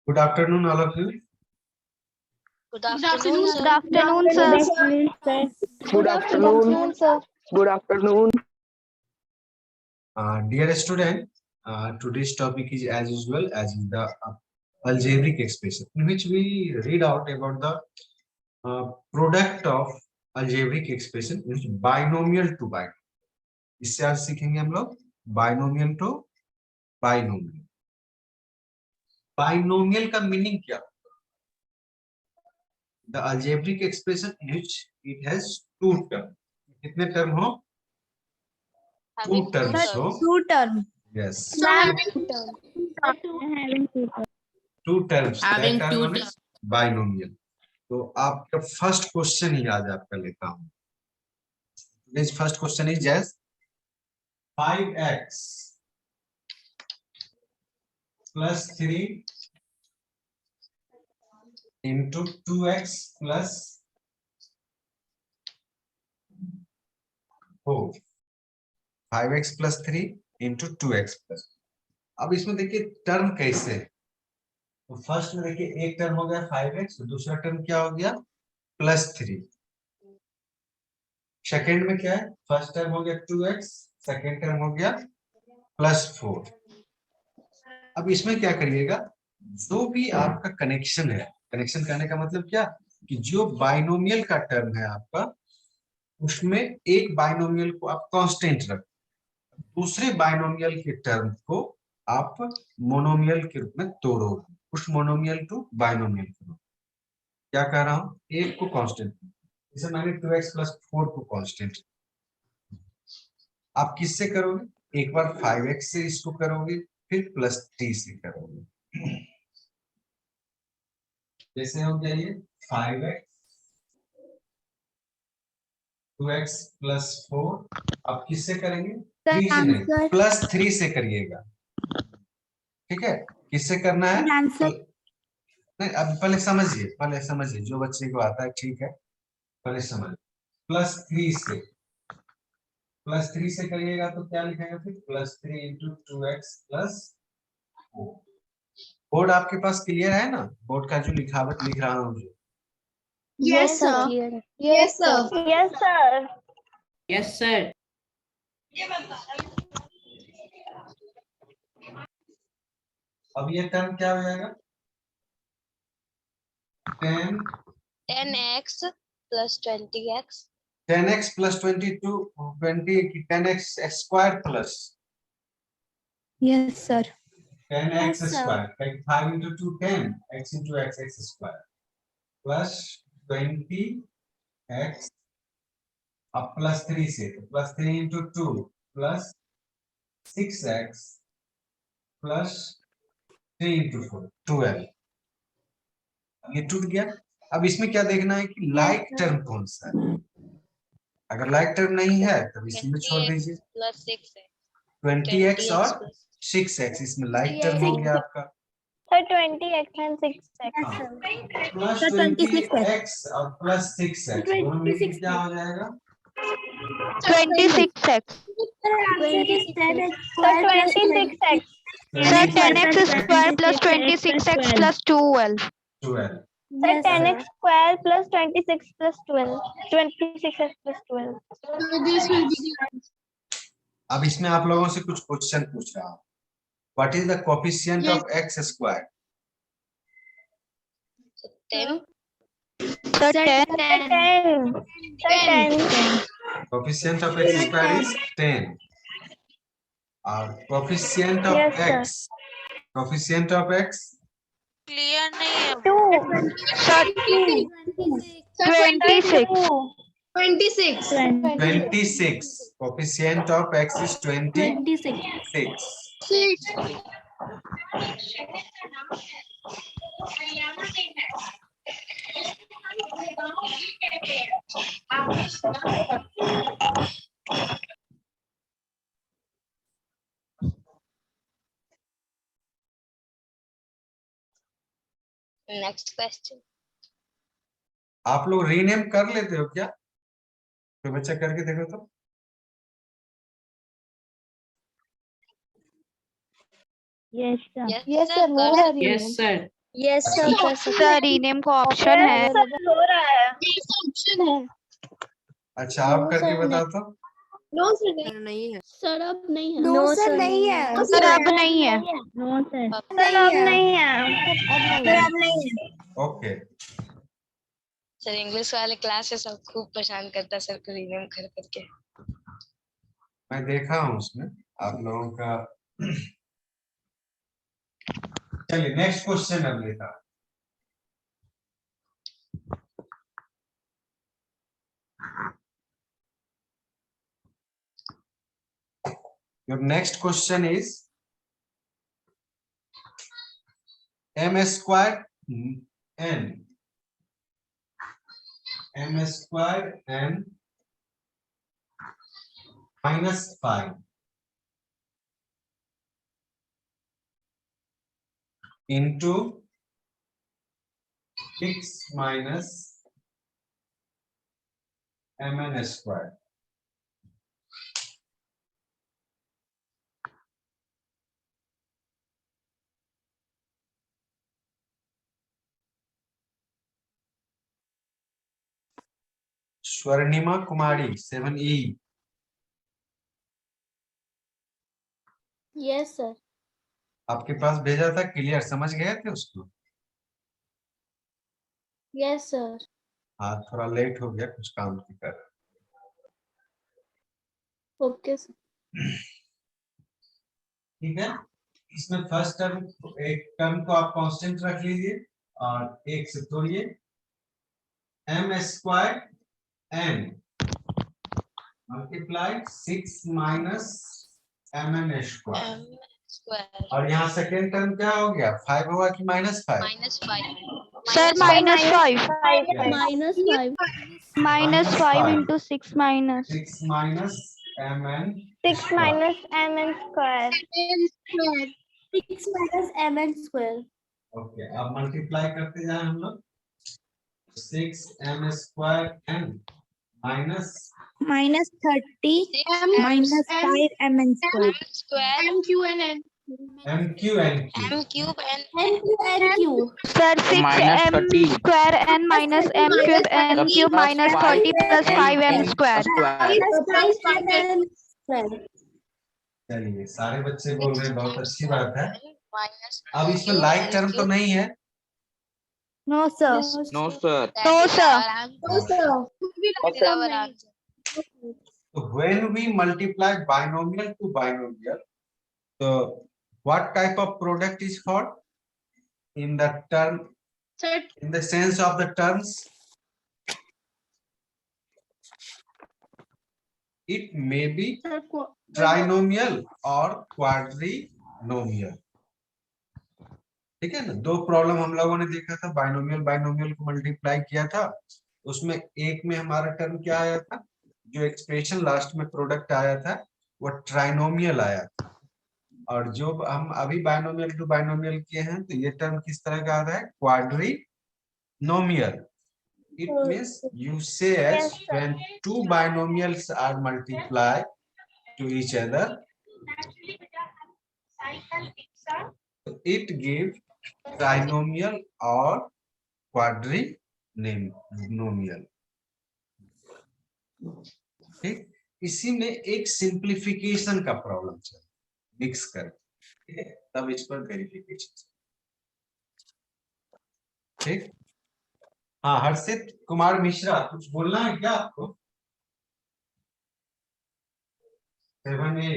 Good afternoon, all of you. Good afternoon, Good afternoon, sir. Good afternoon. sir. Good afternoon. Dear student, today's topic is as usual, as is the algebraic expression, in which we read out about the product of algebraic expression, which is binomial to binomial. इससे आज सीखेंगे हम लोग binomial to binomial. Binomial का meaning क्या? The algebraic expression in which it has two terms. कितने term हो? Two terms हो. Two terms. Yes. Having Two terms. Having that two term is binomial. तो आपका फर्स्ट क्वेश्चन ही आज आपका लेता हूं. Today's first question is just 5x plus 3 into 2x plus 4. 5x plus 3 into 2x plus. अब इसमें देखिए टर्म कैसे है. तो फर्स्ट में देखिए एक टर्म हो गया 5x, दूसरा टर्म क्या हो गया प्लस 3. सेकेंड में क्या है, फर्स्ट टर्म हो गया 2x, सेकेंड टर्म हो गया प्लस 4. अब इसमें क्या करिएगा, जो भी आपका कनेक्शन है, कनेक्शन करने का मतलब क्या कि जो बाइनोमियल का टर्म है आपका, उसमें एक बाइनोमियल को आप कांस्टेंट रख, दूसरे बाइनोमियल के टर्म को आप मोनोमियल के रूप में तोड़ो, उस मोनोमियल टू बाइनोमियल करो. क्या कह रहा हूं, एक को कांस्टेंट, जैसे मैंने 2x plus 4 को कांस्टेंट. आप किससे करोगे, एक बार 5x से इसको करोगे, फिर प्लस 3 से करोगे. जैसे हो गया ये 5x 2x plus 4. आप किससे करेंगे, 3 से नहीं, प्लस 3 से करिएगा. ठीक है, किससे करना है, नहीं अब पहले समझिए, जो बच्चे को आता है ठीक है, पहले समझ. प्लस 3 से करिएगा तो क्या लिखेगा, फिर plus 3 into 2x plus 4. Board आपके पास क्लियर है ना, बोर्ड का जो लिखावट लिख रहा हूँ जो. Yes, sir. Yes, sir. Yes, sir. Yes, sir. अब ये टर्म क्या हो जाएगा, 10x plus 20x 10x plus 10x square plus Yes, sir. 10x Yes, sir. square, like 5 into 2 10, x into x square plus 20x, अब plus 3 से, plus 3 into 2 plus 6x plus 3 into 4 12. ये टूट गया. अब इसमें क्या देखना है कि लाइक टर्म कौन सा है. अगर लाइक टर्म नहीं है तो इसमें छोड़ दीजिए. plus 6x 20x और 6x, इसमें लाइक टर्म हो गया आपका. Sir, 20x and 6x. Plus 20x और प्लस 6x दोनों मिलकर क्या हो जाएगा, 26x. Sir, 26x. Sir, 10x square plus 26x plus 12. 12. Sir, 10x square plus 26 plus 12. 26x plus 12. अब इसमें आप लोगों से कुछ क्वेश्चन पूछ रहा हूँ. What is the coefficient of x square. 10 Sir, 10. Sir, 10. Coefficient of x square is 10. और coefficient of Yes, sir. x, coefficient of x clear नहीं है. 2. Sir, 26. 26. Coefficient of x is 26. Next question. आप लोग rename कर लेते हो क्या, कोई बच्चा करके देखो तो. Yes, sir. Yes, sir. Yes, sir. Yes, sir. Yes sir, कर सर रीनेम का ऑप्शन है। हो रहा है। ऑप्शन है। अच्छा आप करके बताओ तो। नो सर नहीं है सर अब नहीं है। नो सर नहीं है। सर, अब नहीं है। नो सर सर अब नहीं है। सर अब नहीं है। ओके सर इंग्लिश वाले क्लासेस अब खूब परेशान करता सर को रीनेम कर करके। मैं देखा हूँ उसमें आप लोगों का। चलिए नेक्स्ट क्वेश्चन अब लेता हूं। Your next question is m squared n minus 5 into 6 minus mn squared. Swarnima Kumari 7E। Yes sir. आपके पास भेजा था, क्लियर समझ गए थे उसको? Yes sir. हाँ थोड़ा लेट हो गया कुछ काम की कर। Okay sir. ठीक है, इसमें फर्स्ट टर्म, एक टर्म को आप कांस्टेंट रख लीजिए और एक से तोड़िए। m square n multiply 6 minus mn square. M square और यहाँ सेकेंड टर्म क्या हो गया, 5 होगा कि -5? -5। Sir -5 -5 into 6 minus 6 minus mn 6 minus mn square. 6 -mn square. Okay अब मल्टीप्लाई करते जाए हम लोग। 6 m square n minus -30 minus 5 mn square. Square m Q n Q. Sir 6m square n minus m cube n cube minus 30 plus 5m square। चलिए सारे बच्चे बोल रहे हैं, बहुत अच्छी बात है। माइनस अब इसमें लाइक टर्म तो नहीं है? No sir. No sir. तो when we multiply binomial to binomial, so what type of product is formed in the term, in the sense of the terms? It may be trinomial or quadrinomial। ठीक है ना, दो problem हम लोगों ने देखा था, बाइनोमियल को मल्टीप्लाई किया था, उसमें एक में हमारा टर्म क्या आया था, जो एक्सप्रेशन लास्ट में प्रोडक्ट आया था वो ट्राइनोमियल आया था। और जो हम अभी बाइनोमियल टू बाइनोमियल किए हैं तो ये टर्म किस तरह का आ रहा है, quadrinomial. It means you say as when two binomials are multiply to each other, it gives trinomial or quadrinomial। ठीक, इसी में एक सिंप्लीफिकेशन का प्रॉब्लम चल मिक्स कर, ठीक है, तब इस पर वेरिफिकेशन। ठीक, हाँ हर्षित कुमार मिश्रा कुछ बोलना है क्या आपको? 7A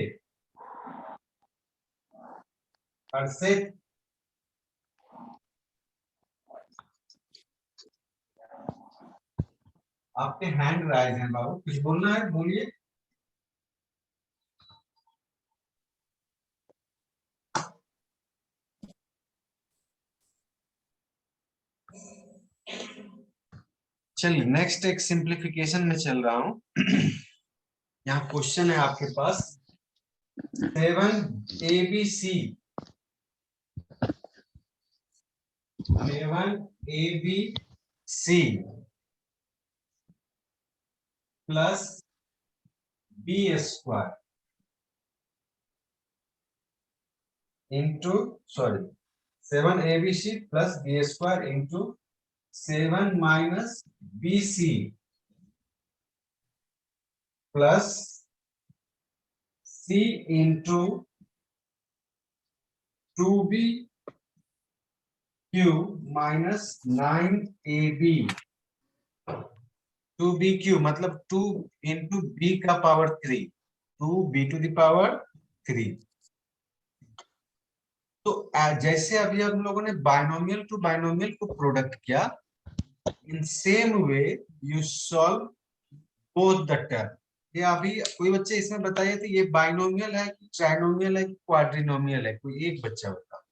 हर्षित, आपके हैंड राइज हैं बाबू, कुछ बोलना है बोलिए। चलिए नेक्स्ट एक सिंप्लीफिकेशन में चल रहा हूं। यहाँ क्वेश्चन है आपके पास 7ABC plus B square into 7 ABC plus B square into 7 minus BC plus C into 2B Q minus 9AB 2BQ मतलब 2 into B का power 3 2B to the power 3। तो जैसे अभी हम लोगों ने बाइनोमियल टू बाइनोमियल को प्रोडक्ट किया, in same way you solve both the term. ये अभी कोई बच्चे इसमें बताइए तो ये बाइनोमियल है कि ट्राइनोमियल है कि क्वाड्रिनोमियल है, कोई एक बच्चा बता।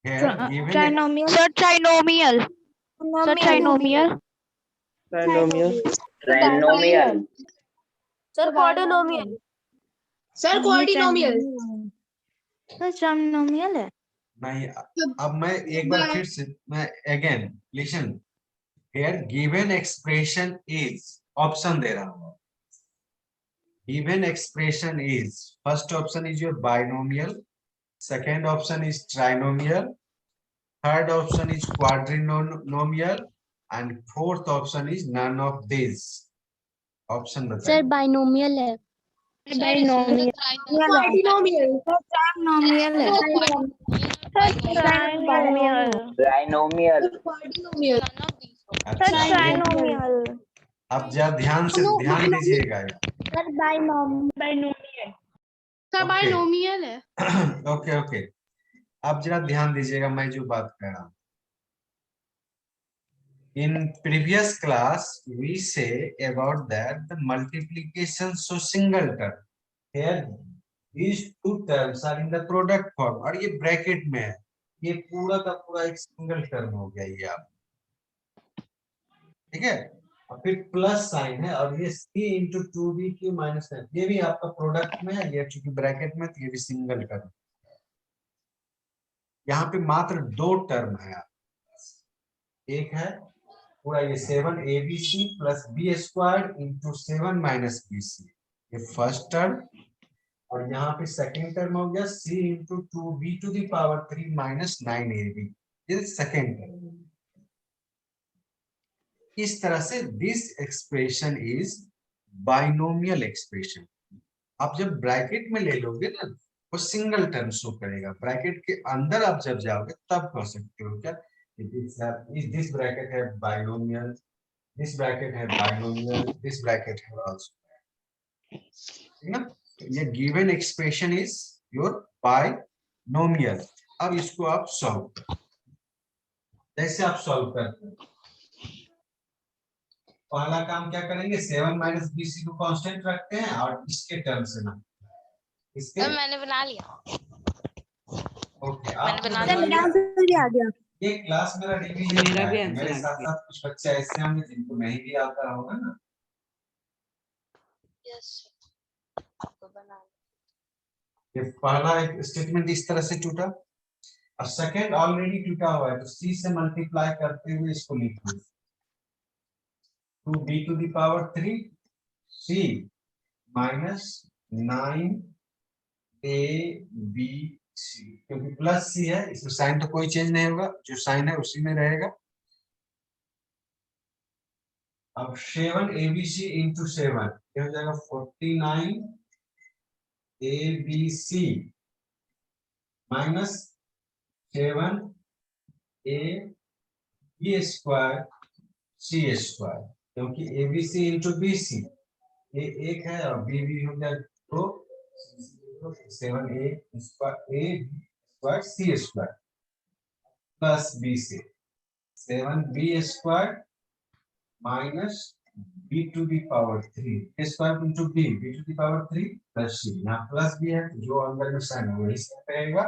Trinomial. Sir, trinomial. Sir, trinomial. Trinomial. Sir, quadrinomial. Sir quadrinomial. Sir trinomial है। नहीं, अब मैं एक बार फिर से मैं again listen here given expression is option दे रहा हूं। Given expression is first option is your binomial, second option is trinomial, third option is quadrinomial and fourth option is none of this. Option बताइए। Sir binomial है। Quadrinomial. Trinomial है। Trinomial. Trinomial. Quadrinomial. अच्छा, trinomial. अब जरा ध्यान से ध्यान दीजिएगा। Sir binomial. सर बाइनोमियल है। ओके ओके, अब जरा ध्यान दीजिएगा मैं जो बात कर रहा हूं। In previous class, we say about that the multiplication so single term. Here, these two terms are in the product form और ये ब्रैकेट में है, ये पूरा का पूरा एक सिंगल टर्म हो गया ये आप, ठीक है। और फिर प्लस साइन है और ये c into 2bq minus 9 ये भी आपका प्रोडक्ट में है, ये चूंकि ब्रैकेट में तो ये भी सिंगल टर्म। यहाँ पे मात्र दो टर्म है, एक है पूरा ये 7 ABC plus B square into 7 minus BC, ये फर्स्ट टर्म, और यहाँ पे सेकेंड टर्म हो गया C into 2B to the power 3 minus 9AB, ये सेकेंड टर्म। इस तरह से this expression is binomial expression. आप जब ब्रैकेट में ले लोगे ना वो सिंगल टर्म शो करेगा, ब्रैकेट के अंदर आप जब जाओगे तब कह सकते हो क्या this bracket है binomial, this bracket है binomial, this bracket है also, ठीक ना। ये given expression is your binomial। अब इसको आप सॉल्व करो, जैसे आप सॉल्व करते हैं पहला काम क्या करेंगे, 7 माइनस BC को कांस्टेंट रखते हैं और इसके टर्म से ना इसके मैंने बना लिया। ओके, मैंने बना आप ये क्लास मेरा रिवीजन है, मेरे साथ साथ कुछ बच्चे ऐसे होंगे जिनको नहीं भी आता होगा ना। यस आपको बना ये पहला एक स्टेटमेंट इस तरह से टूटा और सेकंड ऑलरेडी टूटा हुआ है, तो c से मल्टीप्लाई करते हुए इसको लिखो 2b to the power 3 c minus 9ab क्योंकि प्लस सी है इसमें साइन तो कोई चेंज नहीं होगा, जो साइन है उसी में रहेगा। अब 7 ABC इंटू 7 क्या हो जाएगा 49 ABC minus 7 AB square C square, क्योंकि ABC इंटू BC ये एक है और B भी हो गया तो 7A square C square plus B से 7B square minus B to the power 3 square into B to the power 3 plus C, यहाँ प्लस B है जो अंदर में साइन है वही साइन रहेगा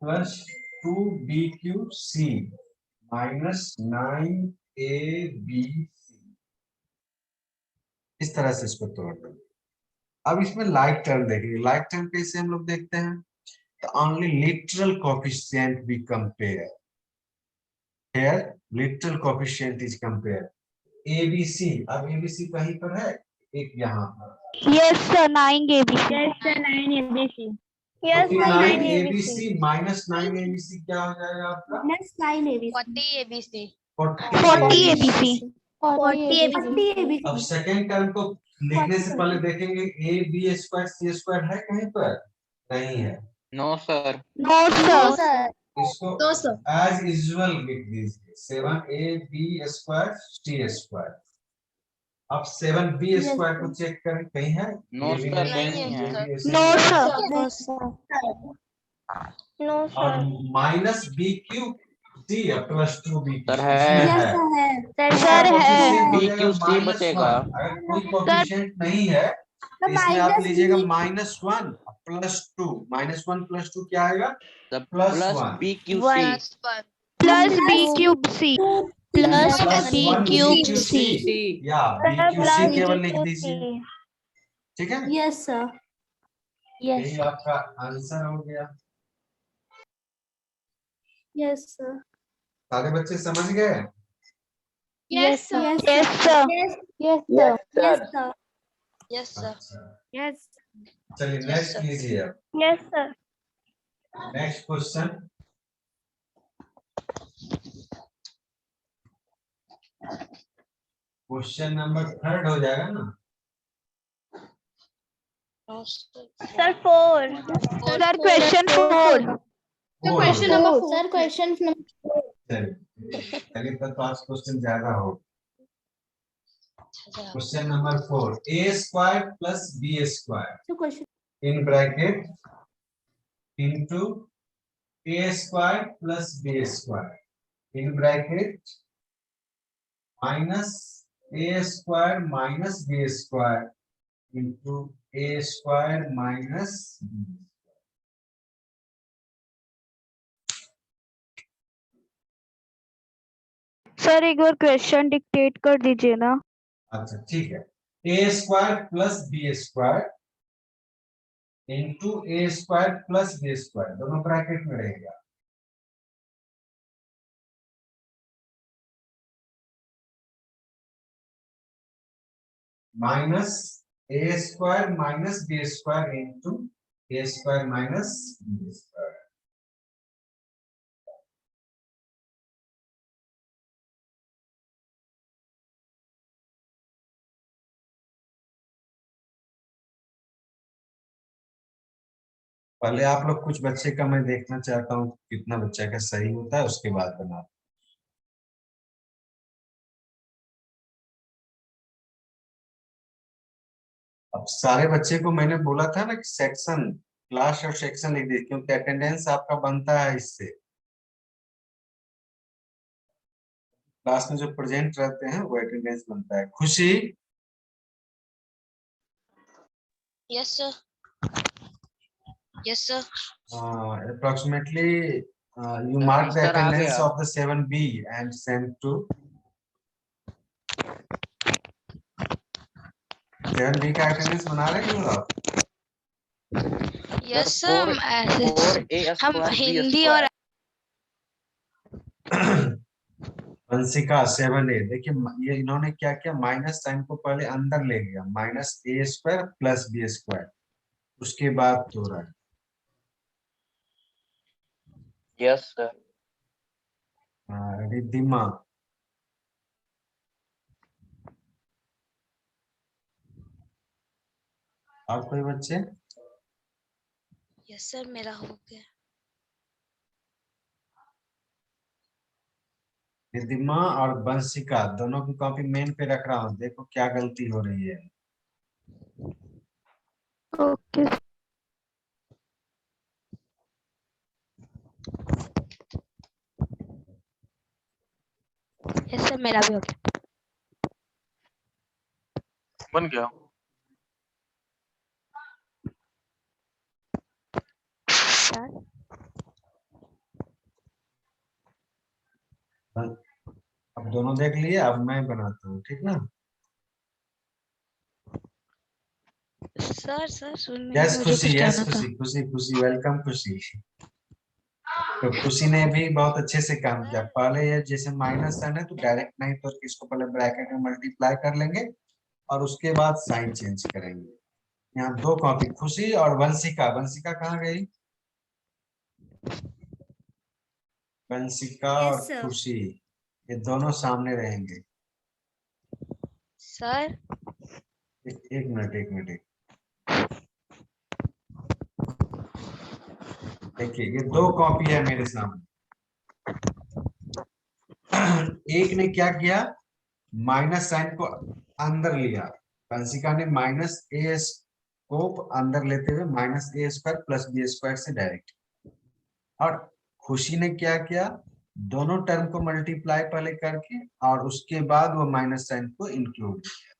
प्लस 2BQC माइनस 9ABC, इस तरह से इसको तोड़ दो। अब इसमें लाइक टर्म देखेंगे, लाइक टर्म कैसे हम लोग देखते हैं, तो only literal coefficient be compare, here literal coefficient is compare ABC। अब ABC कहीं पर है एक यहाँ पर। Yes, sir. 9 ABC. Yes, sir, 49 9 ABC minus 9 ABC क्या हो जाएगा आपका? 40 ABC 40 ABC. 40 ABC. अब सेकेंड टर्म को लिखने से पहले देखेंगे a b square c square है कहीं पर? नहीं है। No, sir. No, sir. इसको No, sir. एज यूजुअल लिख दीजिए 7AB स्क्वायर सी स्क्वायर। अब 7B स्क्वायर को चेक करें कहीं है? No, ये भी sir, नहीं नहीं है, है, ये भी No, ऐसे sir. No, और sir. Minus b cube c plus 2B Sir, है। Sir, है। BQC बचेगा। अगर कोई कोएफिशिएंट नहीं है तो इसमें आप लीजिएगा -1 +2 -1 +2 क्या आएगा? The Plus plus one. BQC. Plus B cube C. Plus Plus B 1 cube BQC C. या BQC केवल लिख दीजिए, ठीक है? Yes, sir. यही आपका आंसर हो गया। Yes, sir. सारे बच्चे समझ गए? Yes, sir. Yes, sir. Yes, sir. Yes sir अच्छा, चलिए नेक्स्ट कीजिए अब। Yes, sir. Next question. Question number 3 हो जाएगा ना? Sir, 4. Sir, question 4. Question number 4. Sir, question number चलिए तो आज क्वेश्चन ज्यादा हो। Question number 4 a square plus b square question. In bracket into a square plus b square in bracket minus a square minus b square into a square minus b। Sir एक बार question dictate कर दीजिए ना। अच्छा ठीक है, a square plus b square into a square plus b square दोनों bracket में रहेगा। Minus a square minus b square into a square minus b square. पहले आप लोग कुछ बच्चे का मैं देखना चाहता हूँ कितना बच्चा का सही होता है, उसके बाद बना। अब सारे बच्चे को मैंने बोला था ना कि सेक्शन क्लास और सेक्शन लिख दीजिए क्योंकि अटेंडेंस आपका बनता है इससे। क्लास में जो प्रेजेंट रहते हैं वो अटेंडेंस बनता है। Khushi yes sir yes sir approximately you mark the Sir, आ attendance गया। of the 7B and send to 7B का अटेंडेंस बना रहे हो आप? यस सर हम हिंदी और वंशिका 7A। देखिए ये इन्होंने क्या किया, माइनस साइन को पहले अंदर ले गया, minus a square plus b square, उसके बाद तो रहा है। Yes, sir. रिद्धिमा और कोई बच्चे? यस सर मेरा हो गया। रिद्धिमा और वंशिका दोनों की कॉपी मेन पे रख रहा हूँ, देखो क्या गलती हो रही है। ओके। यस सर मेरा भी हो गया। बन गया। अब दोनों देख लिए, अब मैं बनाता हूँ, ठीक ना? सर सर सुन यस खुशी, यस खुशी, खुशी खुशी वेलकम खुशी। तो खुशी ने भी बहुत अच्छे से काम किया। पहले ये जैसे माइनस साइन है तो डायरेक्ट नहीं तो इसको पहले ब्रैकेट में मल्टीप्लाई कर लेंगे, और उसके बाद साइन चेंज करेंगे। यहाँ 2 कॉपी, खुशी और वंशिका। वंशिका कहाँ गई? वंशिका और खुशी, ये दोनों सामने रहेंगे। सर एक मिनट, एक मिनट। देखिए ये 2 कॉपी है मेरे सामने। एक ने क्या किया, माइनस साइन को अंदर लिया। वंशिका ने माइनस ए को अंदर लेते हुए minus A square plus B square से डायरेक्ट। और खुशी ने क्या किया, दोनों टर्म को मल्टीप्लाई पहले करके और उसके बाद वो माइनस साइन को इंक्लूड किया।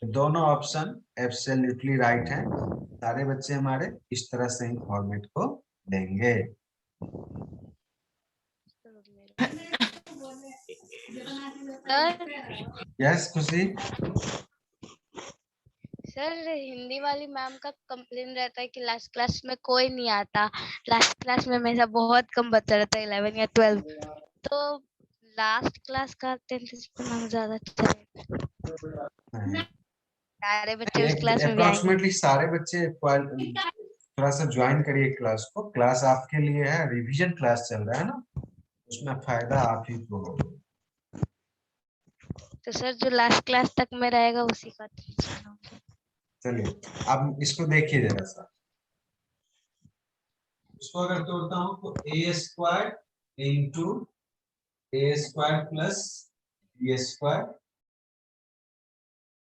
तो दोनों ऑप्शन एब्सोल्युटली राइट हैं। सारे बच्चे हमारे इस तरह से ही फॉर्मेट को देंगे। सर यस खुशी? सर हिंदी वाली मैम का कंप्लेन रहता है कि लास्ट क्लास में कोई नहीं आता। लास्ट क्लास में मेरा बहुत कम बच्चा रहता है, 11 या 12। तो लास्ट क्लास का अटेंडेंस बनाना ज्यादा अच्छा है। सारे बच्चे उस क्लास में भी आएंगे। अप्रोक्सीमेटली सारे बच्चे थोड़ा सा ज्वाइन करिए क्लास को। क्लास आपके लिए है, रिवीजन क्लास चल रहा है ना, उसमें फायदा आप ही को होगा। तो सर जो लास्ट क्लास तक में रहेगा उसी का चलिए अब इसको देखिए जरा सा। इसको अगर तोड़ता हूँ तो A square into A square plus B square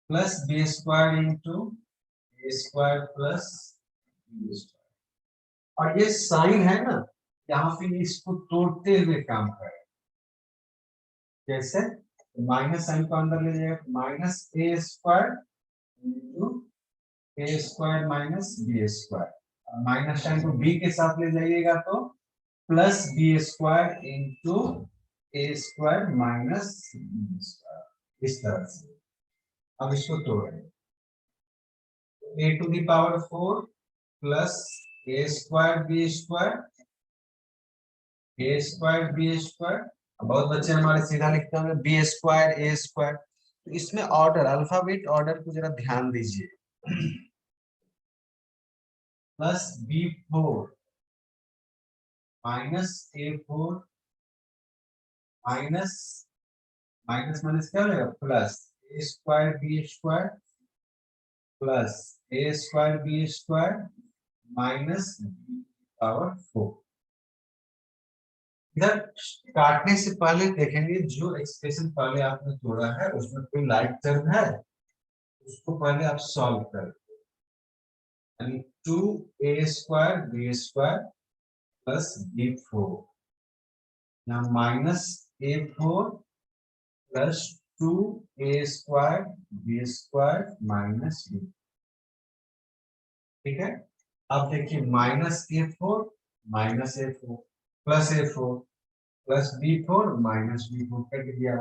plus B square into A square plus B square. और ये साइन है ना, यहाँ पे इसको तोड़ते हुए काम करें। कैसे? माइनस साइन को अंदर ले जाएगा, minus A square into A square minus B square. Minus sign को बी के साथ ले जाइएगा तो plus B square into A square minus B square, इस तरह से। अब इसको तोड़ें, A to the power 4 plus A square B square, A square B square. बहुत बच्चे हमारे सीधा लिखते होंगे बी स्क्वायर ए स्क्वायर। तो इसमें ऑर्डर, अल्फाबेट ऑर्डर को जरा ध्यान दीजिए। प्लस बी 4 माइनस ए 4 माइनस माइनस माइनस क्या हो जाएगा, plus A square B square plus A square B square minus B power 4। इधर काटने से पहले देखेंगे जो एक्सप्रेशन पहले आपने तोड़ा है उसमें कोई लाइक टर्म है, उसको पहले आप सॉल्व कर। यानी 2a square B square plus B 4, यहाँ माइनस ए 4 plus 2a square B square minus b. ठीक है, अब देखिए minus A 4 minus A 4 plus a 4 plus B 4 minus b 4 cut गया।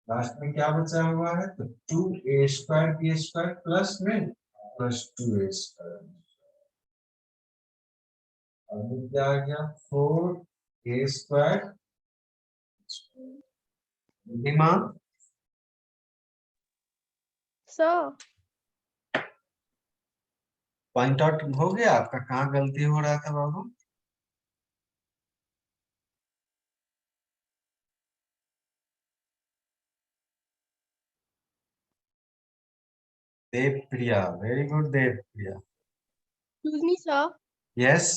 लास्ट में क्या बचा हुआ है, तो 2a square B square plus में प्लस 2a स्क्वायर। अब क्या आ गया, 4a स्क्वायर। दिमाग सर पॉइंट आउट हो गया आपका, कहाँ गलती हो रहा था बाबू? Dev Priya, very good Dev Priya. Excuse me sir. Yes,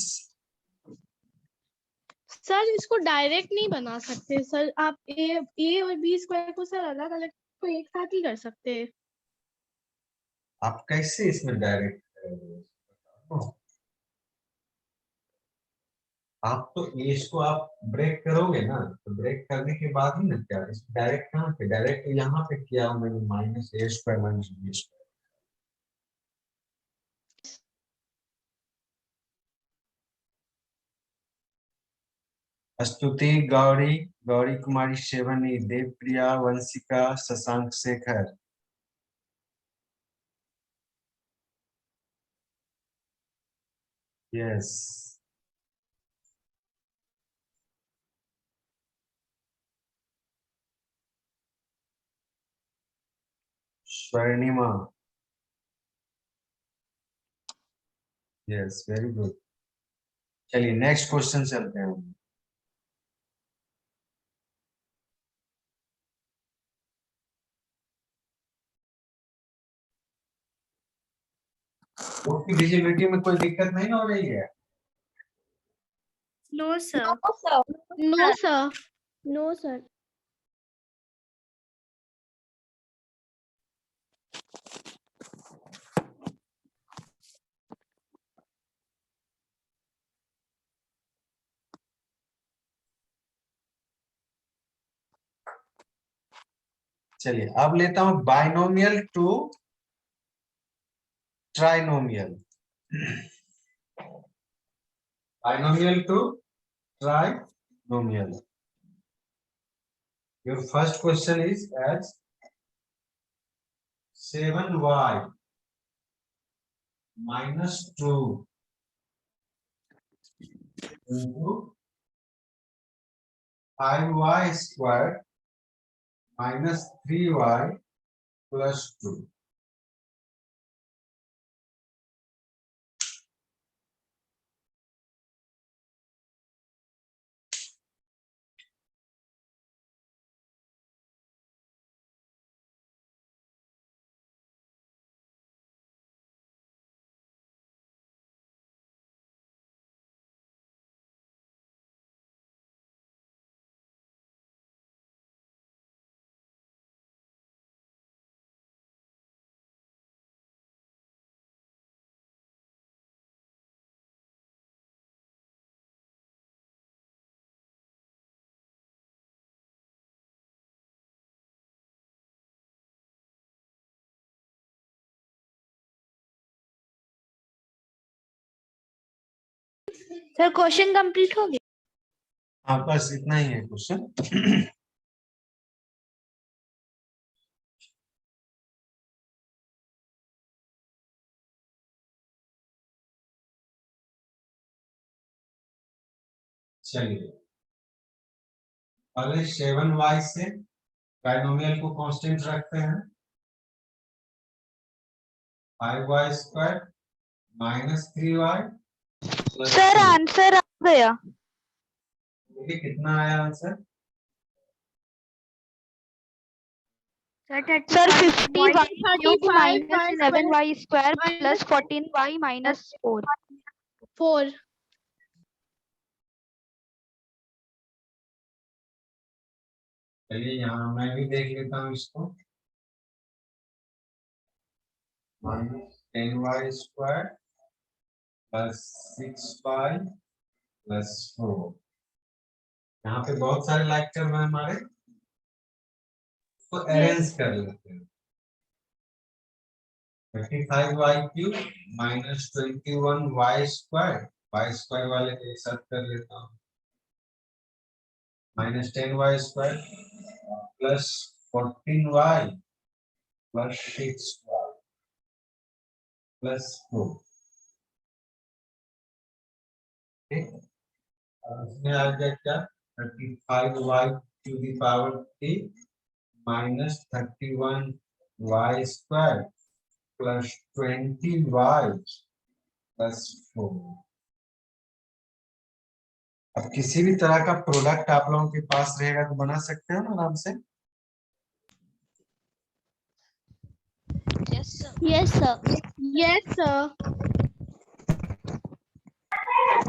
sir इसको डायरेक्ट नहीं बना सकते सर, आप ए और बी स्क्वायर को सर अलग अलग को एक साथ ही कर सकते हैं। आप कैसे इसमें डायरेक्ट करेंगे? आप तो इसको आप ब्रेक करोगे ना, तो ब्रेक करने के बाद ही ना, क्या डायरेक्ट कहाँ पे, डायरेक्ट यहाँ पे किया मैंने, minus A square minus B square. Stuti, Gauri, Gauri Kumari, Shevani, Dev Priya, Vanshika, Shashank Shekhar. Yes, Swarnima, yes very good. चलिए नेक्स्ट क्वेश्चन चलते हैं। उसकी विजिबिलिटी में कोई दिक्कत नहीं हो रही है? No sir, sir. No sir. No, sir. चलिए अब लेता हूं binomial to trinomial. Binomial to trinomial. Your first question is as 7y minus 2 into 5y squared minus 3y plus 2. Sir question complete हो गया? हाँ बस इतना ही है क्वेश्चन। चलिए पहले 7y से बाइनोमियल को कांस्टेंट रखते हैं। 5y square minus 3y plus sir answer आ गया। कितना आया answer? Sir 50y cube 35y minus square 11y square minus plus 14y minus 4। 4। चलिए यहाँ मैं भी देख लेता हूँ इसको। Minus 10y square plus 6y plus 4। यहाँ पे बहुत सारे लाइक कर रहे हैं हमारे, तो अरेंज कर लेते हैं। 35y cube minus 21y square, y square वाले को एक साथ कर लेता हूँ, minus 10y square plus 14y plus 6y plus 4। ठीक, इसमें आ गया क्या? 35y to the power 3 minus 31y square plus 20y plus 4। अब किसी भी तरह का प्रोडक्ट आप लोगों के पास रहेगा तो बना सकते हो ना आराम से। Yes, sir. Yes, sir. Yes sir।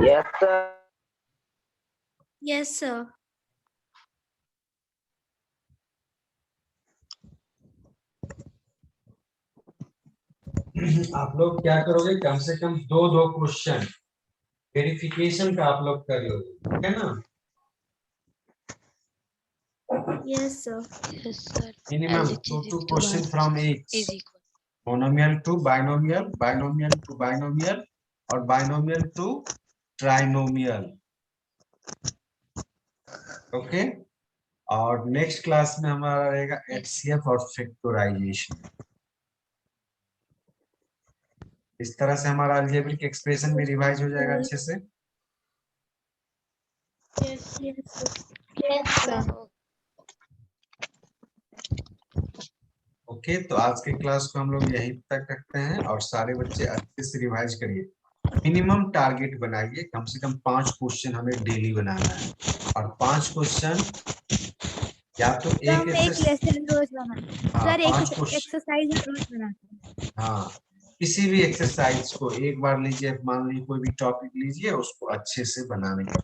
Yes, sir. Yes, sir. आप लोग क्या करोगे, कम से कम दो क्वेश्चन वेरिफिकेशन का आप लोग कर लोगे, ठीक है ना? Yes, sir. Yes, sir. Minimum As it is 2 into question y from is each, equal. Monomial to binomial, binomial to binomial और बाइनोमियल टू ट्राइनोमियल। ओके, और नेक्स्ट क्लास में हमारा रहेगा एचसीएफ और फैक्टराइजेशन। इस तरह से हमारा अलजेब्रिक एक्सप्रेशन भी रिवाइज हो जाएगा अच्छे से। Yes, yes, Yes, sir. Okay, तो आज के क्लास को हम लोग यहीं तक रखते हैं और सारे बच्चे अच्छे से रिवाइज करिए। मिनिमम टारगेट बनाइए, कम से कम 5 क्वेश्चन हमें डेली बनाना है और 5 क्वेश्चन या तो एक लेसन रोज बनाना हाँ, सर, 5 क्वेश्चन एक्सरसाइज रोज बनाना। हाँ, किसी भी एक्सरसाइज को एक बार लीजिए, मान लीजिए कोई भी टॉपिक लीजिए, उसको अच्छे से बनाने का